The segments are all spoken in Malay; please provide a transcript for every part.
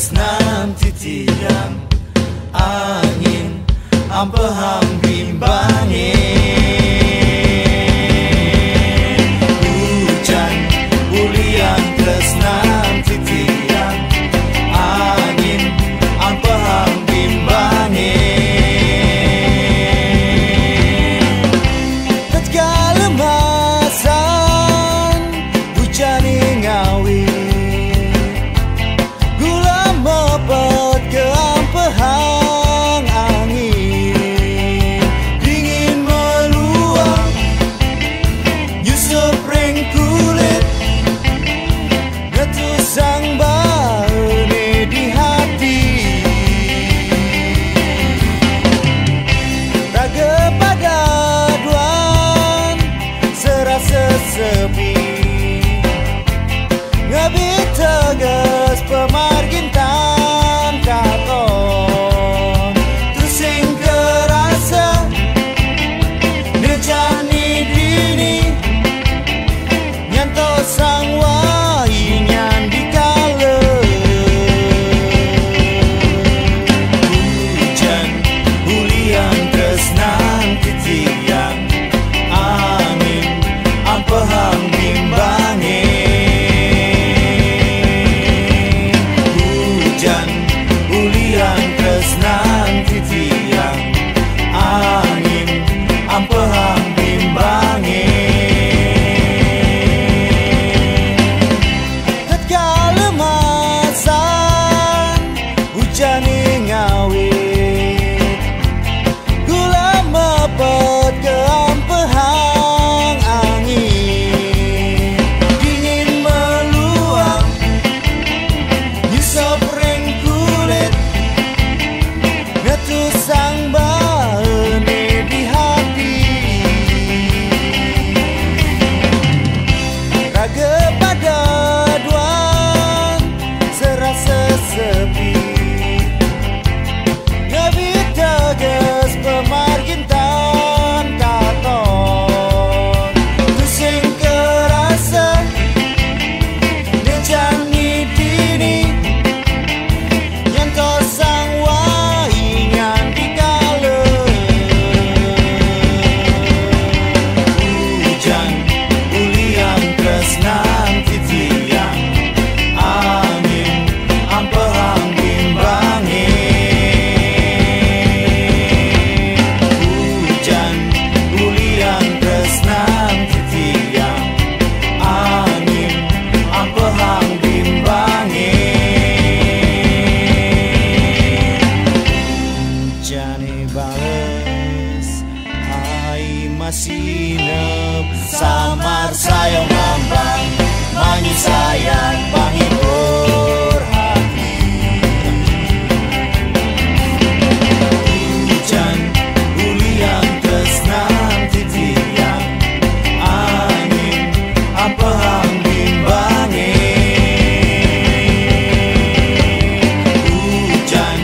tresnan titiang angin ampehang bimbange hujan ulian tresnan titiang angin ampehang bimbange tatkala masan hujan ngawi gula mepet ke ampehang angin dingin meluang nyusup ring kulit ngetusang baune di hati raga pada duan serasa sepi ngabit tegas pemargintan katon terus yang kerasa nejani dini nyanto sang wainyan dikala hujan ulian tresnan titiang angin ampehang bimbange ulian tresnan titiang angin ampehang bimbange tatkala masan hujan ngawit gula mepet ke ampehang angin dingin meluang nyusup ring kulit ngetusang baune di hati raga pada duan serasa sepi ngabit tegas pemargintan katon terus yang kerasa nejani dini nyanto sang waingan dikala hujan ulian tresnan titiang angin ampehang bimbange hujan ulian tresnan titiang angin ampehang bimbange jane bales ai masinep samar sayang ngambang manyi sayang panghibur hati hujan ulian tresnan titiang angin ampehang bimbange hujan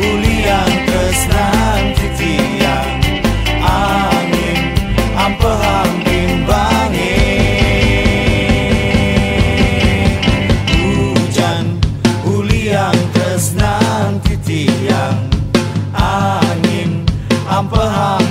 ulian tresnan titiang angin ampehang bimbange hujan ulian tresnan titiang angin ampehang